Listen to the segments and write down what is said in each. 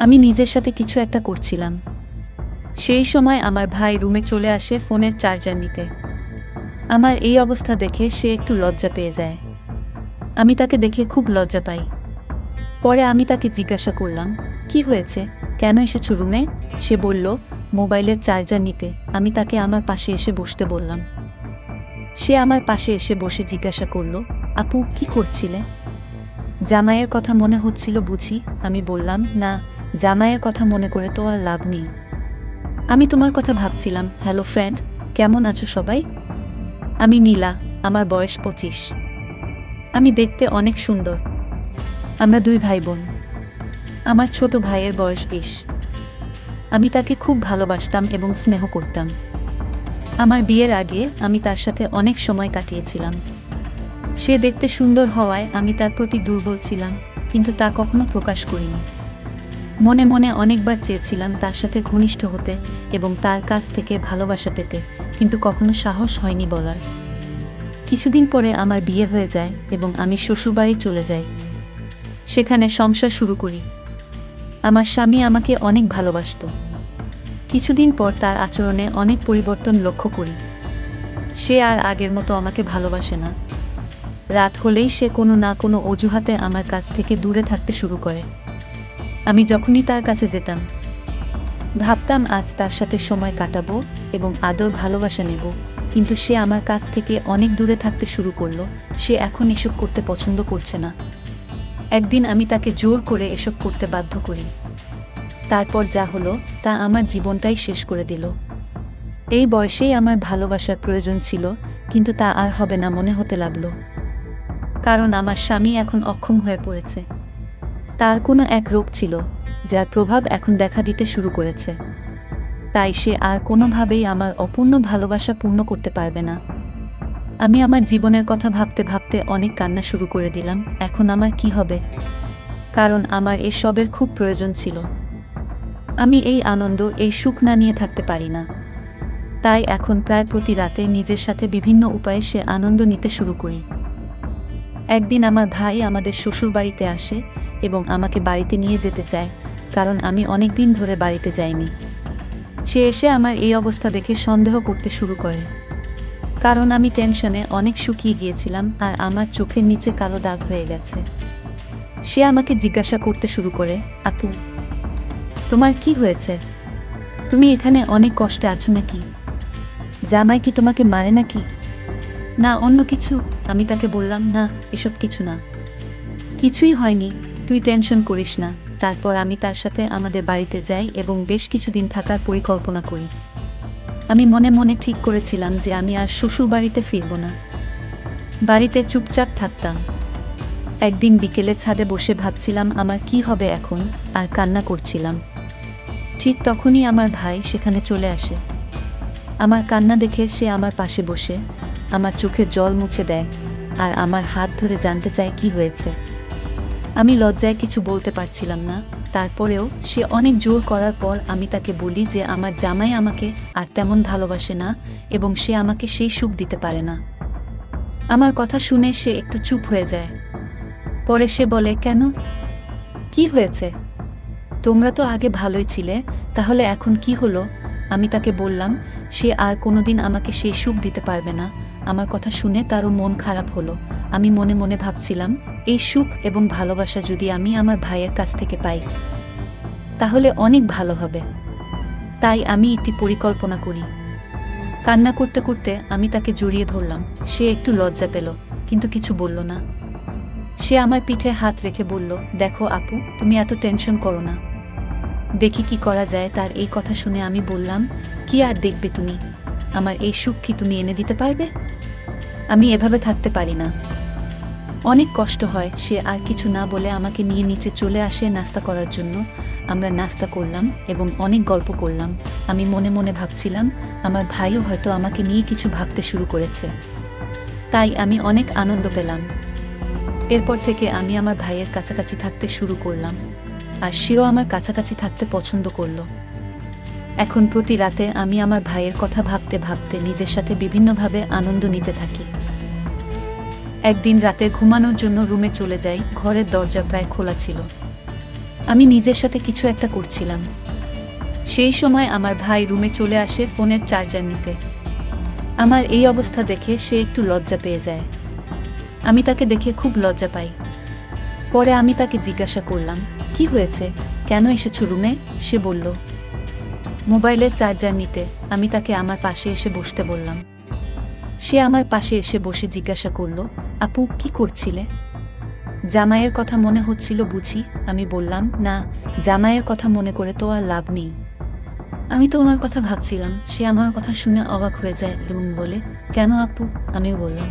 আমি নিজের সাথে কিছু একটা করছিলাম। সেই সময় আমার ভাই রুমে চলে আসে ফোনের চার্জার নিতে। আমার এই অবস্থা দেখে সে একটু লজ্জা পেয়ে যায়। আমি তাকে দেখে খুব লজ্জা পাই। পরে আমি তাকে জিজ্ঞাসা করলাম, কি হয়েছে, কেন এসেছো রুমে? সে বলল, মোবাইলের চার্জার নিতে। আমি তাকে আমার পাশে এসে বসতে বললাম। সে আমার পাশে এসে বসে জিজ্ঞাসা করলো, আপু কি করছিলে? জামাইয়ের কথা মনে হচ্ছিল বুঝি? আমি বললাম, না, জামাইয়ের কথা মনে করে তো আর লাভ নেই। আমি তোমার কথা ভাবছিলাম। হ্যালো ফ্রেন্ড, কেমন আছো সবাই? আমি নীলা, আমার বয়স 25। আমি দেখতে অনেক সুন্দর। আমরা 2 ভাই বোন। আমার ছোট ভাইয়ের বয়স 20। আমি তাকে খুব ভালোবাসতাম এবং স্নেহ করতাম। আমার বিয়ের আগে আমি তার সাথে অনেক সময় কাটিয়েছিলাম। সে দেখতে সুন্দর হওয়ায় আমি তার প্রতি দুর্বল ছিলাম, কিন্তু তা কখনো প্রকাশ করিনি। মনে মনে অনেকবার চেয়েছিলাম তার সাথে ঘনিষ্ঠ হতে এবং তার কাছ থেকে ভালোবাসা পেতে, কিন্তু কখনো সাহস হয়নি বলার। কিছুদিন পরে আমার বিয়ে হয়ে যায় এবং আমি শ্বশুরবাড়ি চলে যাই। সেখানে সংসার শুরু করি। আমার স্বামী আমাকে অনেক ভালোবাসতো। কিছুদিন পর তার আচরণে অনেক পরিবর্তন লক্ষ্য করি। সে আর আগের মতো আমাকে ভালোবাসে না। রাত হলেই সে কোনো না কোনো অজুহাতে আমার কাছ থেকে দূরে থাকতে শুরু করে। আমি যখনই তার কাছে যেতাম, ভাবতাম আজ তার সাথে সময় কাটাবো এবং আদর ভালোবাসা নেব, কিন্তু সে আমার কাছ থেকে অনেক দূরে থাকতে শুরু করলো। সে এখন এসব করতে পছন্দ করছে না। একদিন আমি তাকে জোর করে এসব করতে বাধ্য করি। তারপর যা হলো তা আমার জীবনটাই শেষ করে দিল। এই বয়সেই আমার ভালোবাসার প্রয়োজন ছিল, কিন্তু তা আর হবে না মনে হতে লাগলো। কারণ আমার স্বামী এখন অক্ষম হয়ে পড়েছে। তার কোনো এক রোগ ছিল, যার প্রভাব এখন দেখা দিতে শুরু করেছে। তাই সে আর কোনোভাবেই আমার অপূর্ণ ভালোবাসা পূর্ণ করতে পারবে না। আমি আমার জীবনের কথা ভাবতে ভাবতে অনেক কান্না শুরু করে দিলাম। এখন আমার কি হবে? কারণ আমার এসবের খুব প্রয়োজন ছিল। আমি এই আনন্দ, এই সুখ না নিয়ে থাকতে পারি না। তাই এখন প্রায় প্রতি রাতে নিজের সাথে বিভিন্ন উপায়ে সে আনন্দ নিতে শুরু করি। একদিন আমার ভাই আমাদের শ্বশুরবাড়িতে আসে এবং আমাকে বাড়িতে নিয়ে যেতে চায়, কারণ আমি অনেক দিন ধরে বাড়িতে যাইনি। সে এসে আমার এই অবস্থা দেখে সন্দেহ করতে শুরু করে, কারণ আমি টেনশনে অনেক শুকিয়ে গিয়েছিলাম আর আমার চোখের নিচে কালো দাগ হয়ে গেছে। সে আমাকে জিজ্ঞাসা করতে শুরু করে, আপু, তোমার কি হয়েছে? তুমি এখানে অনেক কষ্টে আছো নাকি? জামাই কি তোমাকে মারে নাকি? না অন্য কিছু? আমি তাকে বললাম, না, এসব কিছু না, কিছুই হয়নি, তুই টেনশন করিস না। তারপর আমি তার সাথে আমাদের বাড়িতে যাই এবং বেশ কিছুদিন থাকার পরিকল্পনা করি। আমি মনে মনে ঠিক করেছিলাম যে আমি আর শ্বশুর বাড়িতে ফিরব না, বাড়িতে চুপচাপ থাকতাম। একদিন বিকেলে ছাদে বসে ভাবছিলাম আমার কি হবে এখন, আর কান্না করছিলাম। ঠিক তখনই আমার ভাই সেখানে চলে আসে। আমার কান্না দেখে সে আমার পাশে বসে আমার চোখের জল মুছে দেয় আর আমার হাত ধরে জানতে চায় কি হয়েছে। আমি লজ্জায় কিছু বলতে পারছিলাম না। তারপরেও সে অনেক জোর করার পর আমি তাকে বলি যে আমার জামাই আমাকে আর তেমন ভালোবাসে না এবং সে আমাকে সেই সুখ দিতে পারে না। আমার কথা শুনে সে একটু চুপ হয়ে যায়। পরে সে বলে, কেন, কি হয়েছে? তোমরা তো আগে ভালোই ছিলে, তাহলে এখন কি হলো? আমি তাকে বললাম সে আর কোনোদিন আমাকে সেই সুখ দিতে পারবে না। আমার কথা শুনে তারও মন খারাপ হলো। আমি মনে মনে ভাবছিলাম, এই সুখ এবং ভালোবাসা যদি আমি আমার ভাইয়ের কাছ থেকে পাই, তাহলে অনেক ভালো হবে। তাই আমি একটি পরিকল্পনা করি। কান্না করতে করতে আমি তাকে জড়িয়ে ধরলাম। সে একটু লজ্জা পেল, কিন্তু কিছু বলল না। সে আমার পিঠে হাত রেখে বলল, দেখো আপু, তুমি এত টেনশন করো না, দেখি কি করা যায়। তার এই কথা শুনে আমি বললাম, কি আর দেখবে তুমি? আমার এই সুখ কি তুমি এনে দিতে পারবে? আমি এভাবে থাকতে পারি না, অনেক কষ্ট হয়। সে আর কিছু না বলে আমাকে নিয়ে নিচে চলে আসে নাস্তা করার জন্য। আমরা নাস্তা করলাম এবং অনেক গল্প করলাম। আমি মনে মনে ভাবছিলাম আমার ভাইও হয়তো আমাকে নিয়ে কিছু ভাবতে শুরু করেছে। তাই আমি অনেক আনন্দ পেলাম। এরপর থেকে আমি আমার ভাইয়ের কাছাকাছি থাকতে শুরু করলাম, আর সেও আমার কাছাকাছি থাকতে পছন্দ করল। এখন প্রতি রাতে আমি আমার ভাইয়ের কথা ভাবতে ভাবতে নিজের সাথে বিভিন্নভাবে আনন্দ নিতে থাকি। একদিন রাতে ঘুমানোর জন্য রুমে চলে যাই। ঘরের দরজা প্রায় খোলা ছিল। আমি নিজের সাথে কিছু একটা করছিলাম। সেই সময় আমার ভাই রুমে চলে আসে ফোনের চার্জার নিতে। আমার এই অবস্থা দেখে সে একটু লজ্জা পেয়ে যায়। আমি তাকে দেখে খুব লজ্জা পাই। পরে আমি তাকে জিজ্ঞাসা করলাম, কি হয়েছে, কেন এসেছো রুমে? সে বলল, মোবাইলের চার্জার নিতে। আমি তাকে আমার পাশে এসে বসতে বললাম। সে আমার পাশে এসে বসে জিজ্ঞাসা করল, আপু কি করছিলে? জামাইয়ের কথা মনে হচ্ছিল বুঝি? আমি বললাম, না, জামাইয়ের কথা মনে করে তো আর লাভ নেই। আমি তো ওনার কথা ভাবছিলাম। সে আমার কথা শুনে অবাক হয়ে যায় এবং বলে, কেন আপু? আমি বললাম,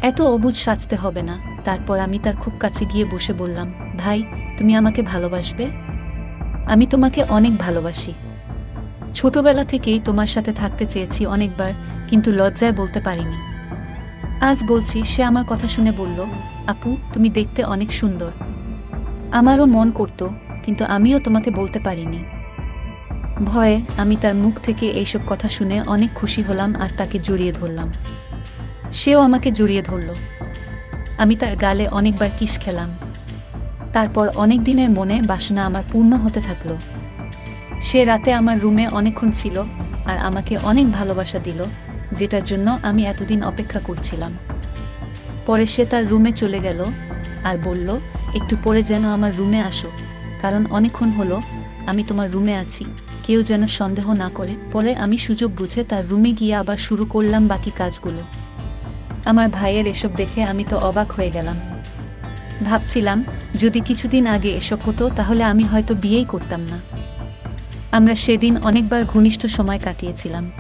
এত অবুঝ সাজতে হবে না। তারপর আমি তার খুব কাছে গিয়ে বসে বললাম, ভাই, তুমি আমাকে ভালোবাসবে? আমি তোমাকে অনেক ভালোবাসি। ছোটবেলা থেকেই তোমার সাথে থাকতে চেয়েছি অনেকবার, কিন্তু লজ্জায় বলতে পারিনি। আজ বলছি। সে আমার কথা শুনে বলল, আপু তুমি দেখতে অনেক সুন্দর। আমারও মন করত, কিন্তু আমিও তোমাকে বলতে পারিনি। ভয়ে আমি তার মুখ থেকে এইসব কথা শুনে অনেক খুশি হলাম আর তাকে জড়িয়ে ধরলাম। সেও আমাকে জড়িয়ে ধরল। আমি তার গালে অনেকবার কিস খেলাম। তারপর অনেক দিনের মনে বাসনা আমার পূর্ণ হতে থাকলো। সে রাতে আমার রুমে অনেকক্ষণ ছিল আর আমাকে অনেক ভালোবাসা দিল, যেটার জন্য আমি এতদিন অপেক্ষা করছিলাম। পরে সে তার রুমে চলে গেল আর বলল, একটু পরে যেন আমার রুমে আসো, কারণ অনেকক্ষণ হলো আমি তোমার রুমে আছি, কেউ যেন সন্দেহ না করে। পরে আমি সুযোগ বুঝে তার রুমে গিয়ে আবার শুরু করলাম বাকি কাজগুলো। আমার ভাইয়ের এসব দেখে আমি তো অবাক হয়ে গেলাম। ভাবছিলাম, যদি কিছুদিন আগে এসব হতো তাহলে আমি হয়তো বিয়েই করতাম না। আমরা সেদিন অনেকবার ঘনিষ্ঠ সময় কাটিয়েছিলাম।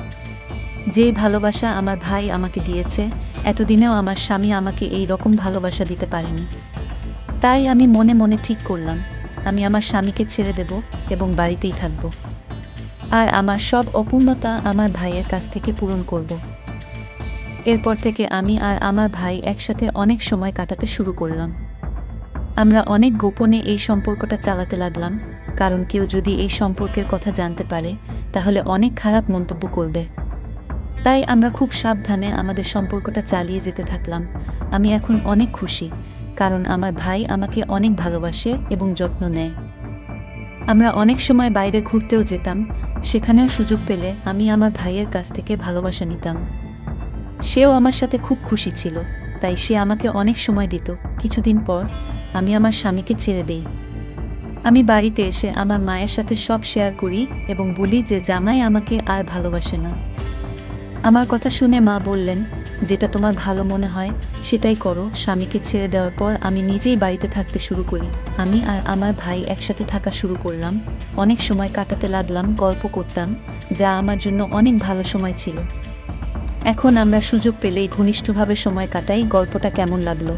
যে ভালোবাসা আমার ভাই আমাকে দিয়েছে, এতদিনেও আমার স্বামী আমাকে এই রকম ভালোবাসা দিতে পারেনি। তাই আমি মনে মনে ঠিক করলাম, আমি আমার স্বামীকে ছেড়ে দেব এবং বাড়িতেই থাকব। আর আমার সব অপূর্ণতা আমার ভাইয়ের কাছ থেকে পূরণ করব। এরপর থেকে আমি আর আমার ভাই একসাথে অনেক সময় কাটাতে শুরু করলাম। আমরা অনেক গোপনে এই সম্পর্কটা চালাতে লাগলাম, কারণ কেউ যদি এই সম্পর্কের কথা জানতে পারে তাহলে অনেক খারাপ মন্তব্য করবে। তাই আমরা খুব সাবধানে আমাদের সম্পর্কটা চালিয়ে যেতে থাকলাম। আমি এখন অনেক খুশি, কারণ আমার ভাই আমাকে অনেক ভালোবাসে এবং যত্ন নেয়। আমরা অনেক সময় বাইরে ঘুরতেও যেতাম, সেখানেও সুযোগ পেলে আমি আমার ভাইয়ের কাছ থেকে ভালোবাসা নিতাম। সেও আমার সাথে খুব খুশি ছিল, তাই সে আমাকে অনেক সময় দিত। কিছুদিন পর আমি আমার স্বামীকে ছেড়ে দেই। আমি বাড়িতে এসে আমার মায়ের সাথে সব শেয়ার করি এবং বলি যে জামাই আমাকে আর ভালোবাসে না। আমার কথা শুনে মা বললেন, যেটা তোমার ভালো মনে হয় সেটাই করো। স্বামীকে ছেড়ে দেওয়ার পর আমি নিজেই বাড়িতে থাকতে শুরু করি। আমি আর আমার ভাই একসাথে থাকা শুরু করলাম। অনেক সময় কাটাতে লাগলাম, গল্প করতাম, যা আমার জন্য অনেক ভালো সময় ছিল। এখন আমরা সুযোগ পেলেই ঘনিষ্ঠভাবে সময় কাটাই। গল্পটা কেমন লাগলো?